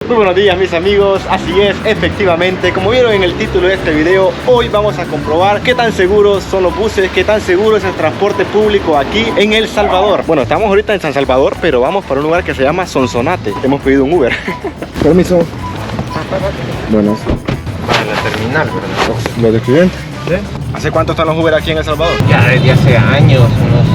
Muy buenos días mis amigos, así es, efectivamente, como vieron en el título de este video, hoy vamos a comprobar qué tan seguros son los buses, qué tan seguro es el transporte público aquí en El Salvador. Bueno, estamos ahorita en San Salvador, pero vamos para un lugar que se llama Sonsonate. Hemos pedido un Uber. Permiso. Buenas. Para la terminal, ¿verdad? ¿Los de estudiantes? Sí. ¿Hace cuánto están los Uber aquí en El Salvador? Ya desde hace años, unos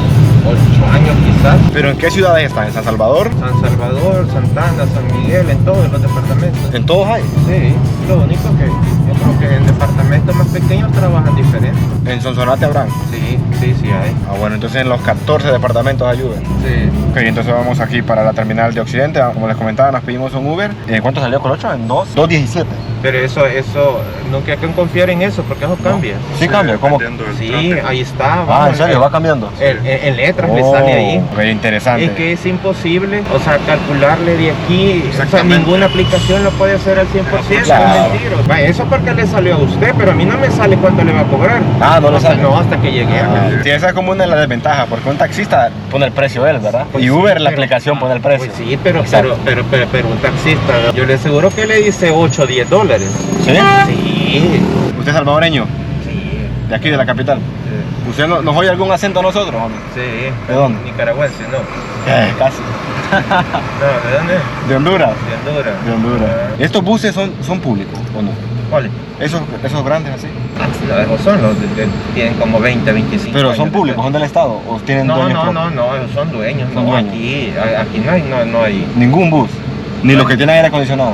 8 años quizás. ¿Pero en qué ciudades están? ¿En San Salvador? San Salvador, Santana, San Miguel, en todos los departamentos. ¿En todos hay? Sí, lo único que yo creo que en departamentos más pequeños trabajan diferente. ¿En Sonsonate habrán? Sí hay. Ah, bueno, entonces en los 14 departamentos hay Uber. Sí. Ok, entonces vamos aquí para la terminal de Occidente. Como les comentaba, nos pedimos un Uber. ¿Cuánto salió con 8? ¿En 2? 2.17. Pero eso, no hay que confiar en eso porque eso cambia. Sí cambia, ¿cómo? Sí, ahí está. Ah, ¿en serio? ¿Va cambiando? En letras le sale ahí. Ok, interesante. Es que es imposible, o sea, calcularle de aquí, o sea, ninguna aplicación lo puede hacer al 100%, Claro. es mentira. Va, eso porque le salió a usted, pero a mí no me sale cuánto le va a cobrar. Ah, no lo hasta, sale. No, hasta que llegue. Sí, esa es como una de las desventajas, porque un taxista pone el precio él, ¿verdad? Pues y sí, Uber, la pero- aplicación, pone el precio. Pues sí, pero un taxista, yo le aseguro que le dice 8 o 10 dólares. ¿Sí? Sí. ¿Usted es salvadoreño? Sí. ¿De aquí, de la capital? ¿Usted nos oye algún acento a nosotros, hombre? Sí. ¿De dónde? Nicaragüense, ¿no? Casi. No, ¿de dónde? ¿De Honduras? De Honduras. De Honduras. ¿Estos buses son públicos o no? ¿Cuál? Esos grandes así. Esos son los que tienen como 20, 25 ¿Pero años son de públicos, edad. son del Estado o tienen No, dueños no, propios? no, esos son dueños. Son No, dueños. aquí no hay. Ningún bus, ni los que tienen aire acondicionado.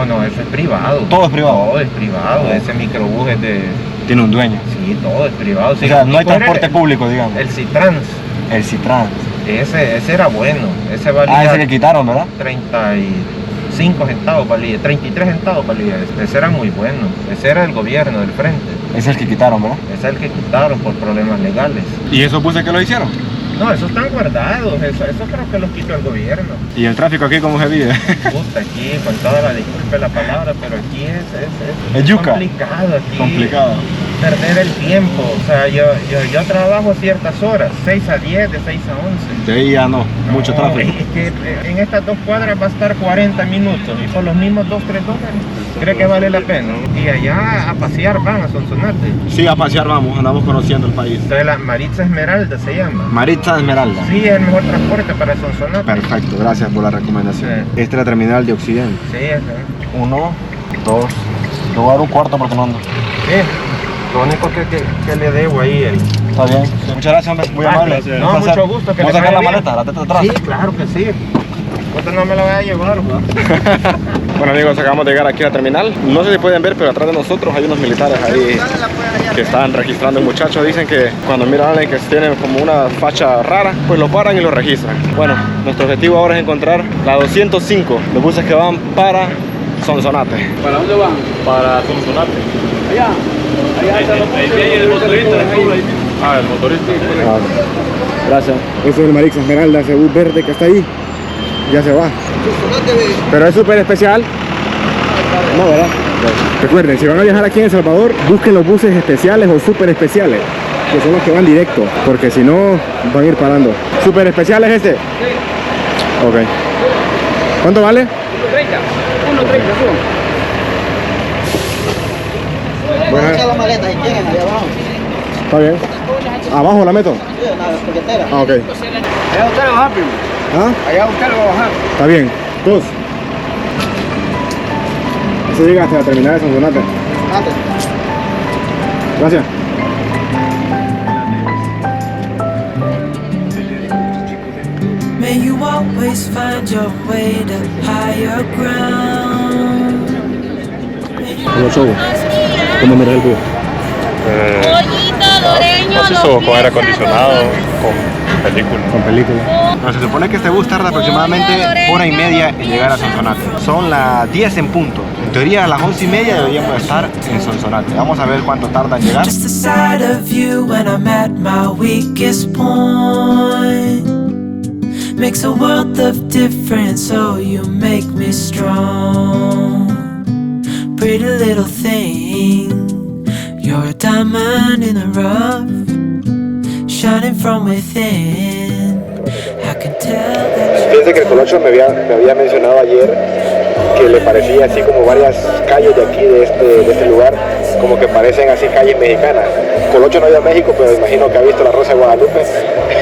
No, eso es privado. ¿Todo es privado? Todo es privado. Ese microbús es de. Tiene un dueño. Sí, todo es privado. O sea, no hay transporte público, digamos. El Citrans. El Citrans. Ese era bueno. Ese valía. Ah, ese que quitaron, ¿verdad? 35 centavos valía. 33 centavos valía. Ese era muy bueno. Ese era el gobierno del frente. Ese es el que quitaron, ¿verdad? Ese es el que quitaron por problemas legales. ¿Y esos buses que lo hicieron? No, esos están guardados, eso creo que los quitó el gobierno. ¿Y el tráfico aquí cómo se vive? Puta, aquí, con toda la disculpa la palabra, pero aquí Es yuca. complicado aquí. Complicado. Perder el tiempo, o sea, yo trabajo ciertas horas, 6 a 10, de 6 a 11. De ahí ya no, mucho No, tráfico. Es que en estas 2 cuadras va a estar 40 minutos y por los mismos 2, 3 dólares, ¿cree que vale la pena? Y allá a pasear van a Sonsonate. Sí, a pasear vamos, andamos conociendo el país. Entonces la Maritza Esmeralda se llama. Maritza Esmeralda. Sí, es el mejor transporte para Sonsonate. Perfecto, gracias por la recomendación. Sí. Esta es la terminal de Occidente. Sí, ajá. 1, 2, le voy a dar un cuarto porque no ando. Sí, lo único que le debo ahí es... Está bien. Muchas gracias, hombre. Muy amable. Gracias. Un No, placer. mucho gusto, que ¿Vamos le a sacar la vaya maleta, la teta atrás? Sí, claro que sí. Usted no me la voy a llevar, ¿no? Bueno amigos, acabamos de llegar aquí a la terminal. No sé si pueden ver, pero atrás de nosotros hay unos militares ahí que están registrando un muchacho. Dicen que cuando miran a alguien que tiene como una facha rara, pues lo paran y lo registran. Bueno, nuestro objetivo ahora es encontrar la 205, los buses que van para Sonsonate. ¿Para dónde van? Para Sonsonate. Allá. Allá está el motorista. Ah, el motorista. Gracias. Ese es el Maritza Esmeralda, ese bus verde que está ahí. Ya se va. Pero es súper especial. No, ¿verdad? Recuerden, si van a viajar aquí en El Salvador, busquen los buses especiales o súper especiales, que son los que van directo, porque si no, van a ir parando. ¿Súper especial es este? Sí. Ok. ¿Cuánto vale? 1.30. 1.30 son. Voy a dejar la maleta si quieren, allá abajo. Está bien. ¿Abajo la meto? Sí, en la coquetera. Ah, ok. Allá usted lo va a bajar, primo. ¿Ah? Allá usted lo va a bajar. Está bien. 2. Eso llega hasta la terminal de Sonsonate. Antes. Gracias. May you always find your way to higher ground. Como show. ¿Cómo miras el bus? Con aire acondicionado, con película. Con película. Bueno, se supone que este bus tarda aproximadamente hora y media en llegar a Sonsonate. Son las 10 en punto. En teoría a las 11:30 deberíamos estar en Sonsonate. Vamos a ver cuánto tarda en llegar. Just the sight of you when I'm at my weakest point makes a world of difference, oh you make me strong. Pretty little thing, you're a diamond in the rough, shining from within. I can tell that Fíjense que el Colocho me había mencionado ayer que le parecía así como varias calles de aquí, de este lugar, como que parecen así calles mexicanas. Colocho no ha ido a México, pero imagino que ha visto la Rosa de Guadalupe,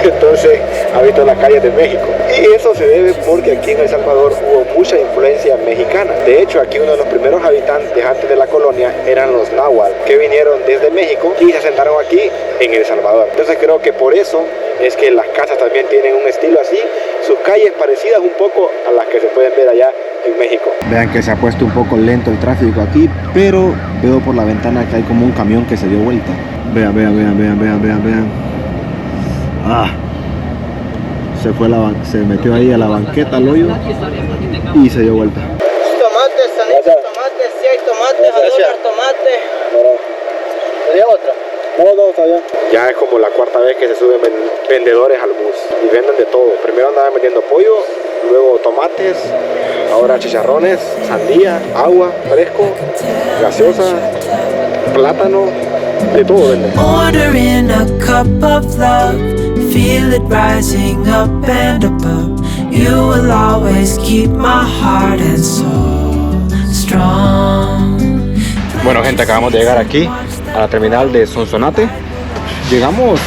entonces ha visto las calles de México. Y eso se debe porque aquí en El Salvador hubo mucha influencia mexicana. De hecho, aquí uno de los primeros habitantes antes de la colonia eran los náhuatl, que vinieron desde México y se asentaron aquí en El Salvador. Entonces creo que por eso es que las casas también tienen un estilo así, sus calles parecidas un poco a las que se pueden ver allá en México. Vean que se ha puesto un poco lento el tráfico aquí, pero veo por la ventana que hay como un camión que se dio vuelta. Vean. Se metió ahí a la banqueta al hoyo y se dio vuelta. Tomates, salitas, tomates, sí hay tomates, algunos tomates. ¿Sería otra? No, está bien. Ya es como la cuarta vez que se suben vendedores al bus y venden de todo. Primero andaban vendiendo pollo, luego tomates, ahora chicharrones, sandía, agua, fresco, gaseosa, plátano, de todo venden. Ordering a cup of love, feel it rising up and above. You will always keep my heart and soul strong. Bueno, gente, acabamos de llegar aquí a la terminal de Sonsonate. Llegamos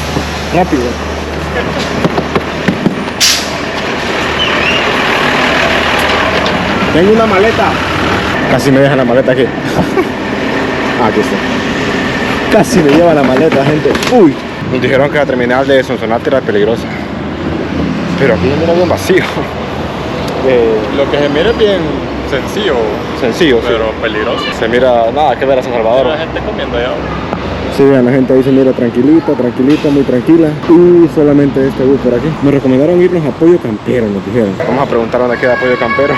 rápido. Tengo una maleta. Casi me dejan la maleta aquí. Aquí está. Casi me lleva la maleta, gente. Uy. Nos dijeron que la terminal de Sonsonate era peligrosa, pero aquí mira bien vacío. Lo que se mira es bien sencillo, pero peligroso. Se mira nada que ver a San Salvador. La gente comiendo allá. Sí, vean, la gente ahí se mira tranquilita, muy tranquila. Y solamente este bus por aquí. Nos recomendaron irnos a Pollo Campero, nos dijeron. Vamos a preguntar dónde queda Pollo Campero.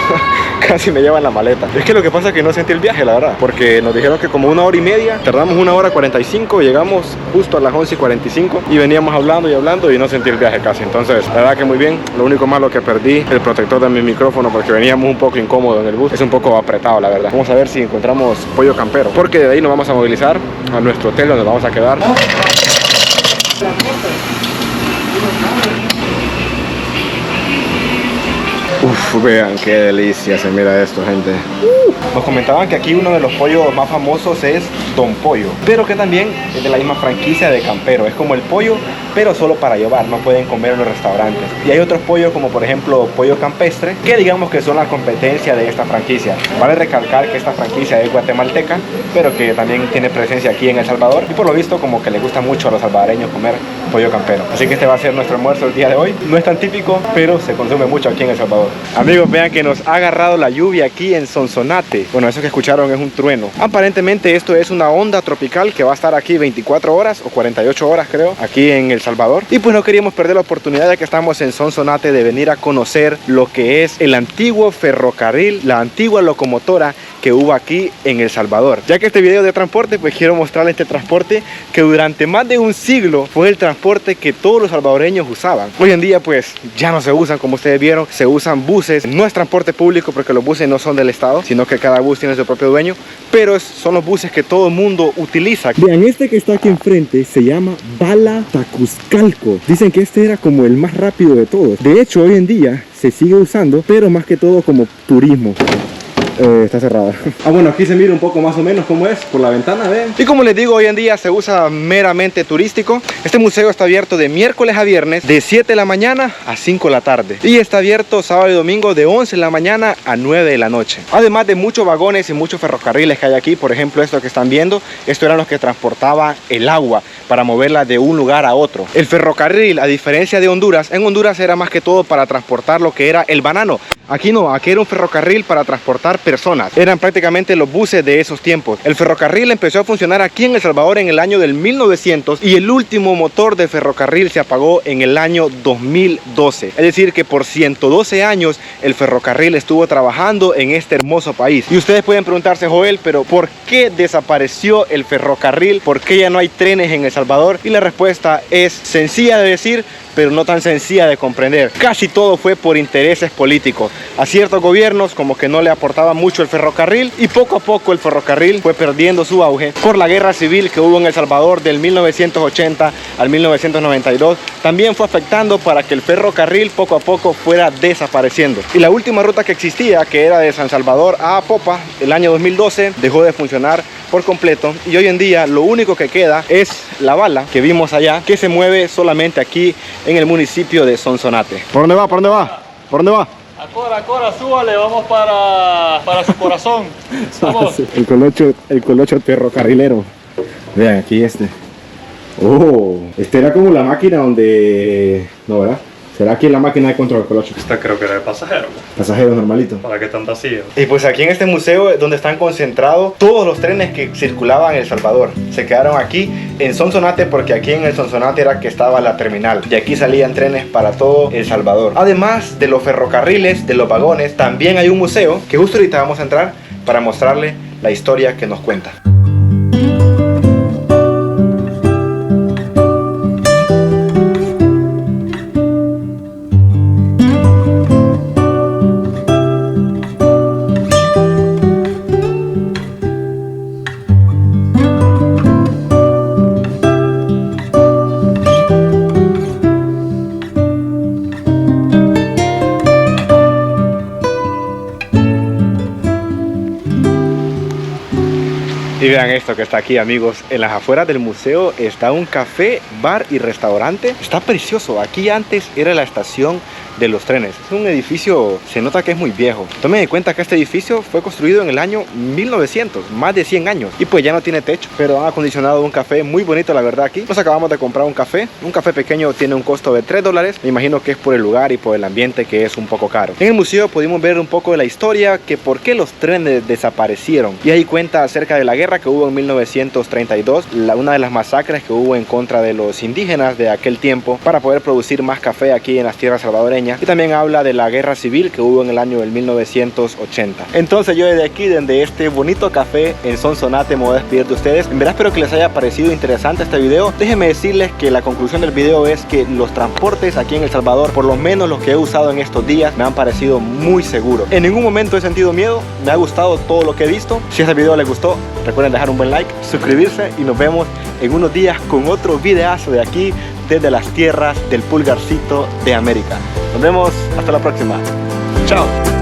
Casi me llevan la maleta. Es que lo que pasa es que no sentí el viaje, la verdad. Porque nos dijeron que como 1 hora y media, tardamos 1 hora 45, llegamos justo a las 11:45 y veníamos hablando y no sentí el viaje casi. Entonces, la verdad que muy bien. Lo único malo que perdí el protector de mi micrófono porque veníamos un poco incómodos en el bus. Es un poco apretado, la verdad. Vamos a ver si encontramos Pollo Campero, porque de ahí nos vamos a movilizar a nuestro hotel donde vamos a quedar. Uf, vean qué delicia se mira esto, gente. Nos comentaban que aquí uno de los pollos más famosos es Don Pollo, pero que también es de la misma franquicia de Campero. Es como el pollo, pero solo para llevar, no pueden comer en los restaurantes. Y hay otros pollos como por ejemplo Pollo Campestre, que digamos que son la competencia de esta franquicia. Vale recalcar que esta franquicia es guatemalteca, pero que también tiene presencia aquí en El Salvador. Y por lo visto como que le gusta mucho a los salvadoreños comer pollo campero. Así que este va a ser nuestro almuerzo el día de hoy. No es tan típico, pero se consume mucho aquí en El Salvador. Amigos, vean que nos ha agarrado la lluvia aquí en Sonsonate. Bueno, eso que escucharon es un trueno. Aparentemente esto es una onda tropical que va a estar aquí 24 horas o 48 horas creo, aquí en El Salvador. Y pues no queríamos perder la oportunidad ya que estamos en Sonsonate de venir a conocer lo que es el antiguo ferrocarril, la antigua locomotora que hubo aquí en El Salvador. Ya que este video de transporte, pues quiero mostrarles este transporte que durante más de un siglo fue el transporte que todos los salvadoreños usaban. Hoy en día pues ya no se usan, como ustedes vieron, se usan buses. No es transporte público porque los buses no son del estado, sino que cada bus tiene su propio dueño, pero son los buses que todo el mundo utiliza. Vean, este que está aquí enfrente se llama Bala Tacuzcalco. Dicen que este era como el más rápido de todos. De hecho, hoy en día se sigue usando, pero más que todo como turismo. Está cerrada. Bueno, aquí se mira un poco más o menos cómo es por la ventana, ven. Y como les digo, hoy en día se usa meramente turístico. Este museo está abierto de miércoles a viernes de 7 de la mañana a 5 de la tarde. Y está abierto sábado y domingo de 11 de la mañana a 9 de la noche. Además de muchos vagones y muchos ferrocarriles que hay aquí, por ejemplo esto que están viendo, estos eran los que transportaban el agua para moverla de un lugar a otro. El ferrocarril, a diferencia de Honduras, en Honduras era más que todo para transportar lo que era el banano. Aquí no, aquí era un ferrocarril para transportar personas. Eran prácticamente los buses de esos tiempos. El ferrocarril empezó a funcionar aquí en El Salvador en el año del 1900 y el último motor de ferrocarril se apagó en el año 2012. Es decir que por 112 años el ferrocarril estuvo trabajando en este hermoso país. Y ustedes pueden preguntarse, Joel, pero ¿por qué desapareció el ferrocarril? ¿Por qué ya no hay trenes en El Salvador? Y la respuesta es sencilla de decir, pero no tan sencilla de comprender. Casi todo fue por intereses políticos. A ciertos gobiernos como que no le aportaba mucho el ferrocarril, y poco a poco el ferrocarril fue perdiendo su auge por la guerra civil que hubo en El Salvador del 1980 al 1992. También fue afectando para que el ferrocarril poco a poco fuera desapareciendo. Y la última ruta que existía, que era de San Salvador a Apopa, el año 2012 dejó de funcionar por completo, y hoy en día lo único que queda es la bala que vimos allá, que se mueve solamente aquí en el municipio de Sonsonate. ¿Por dónde va? ¿Por dónde va? ¿Por dónde va? Acora, súbale, vamos para su corazón. Vamos. El colocho ferrocarrilero. Vean, aquí este. Oh, este era como la máquina donde... No, ¿verdad? ¿Será aquí la máquina de control del colocho? Esta creo que era de pasajero. Pasajero normalito. ¿Para qué tan vacío? Y pues aquí en este museo es donde están concentrados todos los trenes que circulaban en El Salvador. Se quedaron aquí en Sonsonate porque aquí en el Sonsonate era que estaba la terminal. De aquí salían trenes para todo El Salvador. Además de los ferrocarriles, de los vagones, también hay un museo que justo ahorita vamos a entrar para mostrarle la historia que nos cuenta. Y vean esto que está aquí, amigos. En las afueras del museo está un café, bar y restaurante. Está precioso. Aquí antes era la estación de los trenes. Es un edificio, se nota que es muy viejo. Tomen en cuenta que este edificio fue construido en el año 1900, más de 100 años. Y pues ya no tiene techo, pero han acondicionado un café muy bonito, la verdad, aquí. Nos acabamos de comprar un café. Un café pequeño tiene un costo de $3. Me imagino que es por el lugar y por el ambiente, que es un poco caro. En el museo pudimos ver un poco de la historia, que por qué los trenes desaparecieron. Y ahí cuenta acerca de la guerra que hubo en 1932, una de las masacres que hubo en contra de los indígenas de aquel tiempo para poder producir más café aquí en las tierras salvadoreñas. Y también habla de la guerra civil que hubo en el año del 1980. Entonces yo desde aquí, desde este bonito café en Sonsonate, me voy a despedir de ustedes. En verdad espero que les haya parecido interesante este video. Déjenme decirles que la conclusión del video es que los transportes aquí en El Salvador, por lo menos los que he usado en estos días, me han parecido muy seguros. En ningún momento he sentido miedo, me ha gustado todo lo que he visto. Si este video les gustó, recuerden dejar un buen like, suscribirse, y nos vemos en unos días con otro videazo de aquí desde las tierras del pulgarcito de América. Nos vemos hasta la próxima. Chao.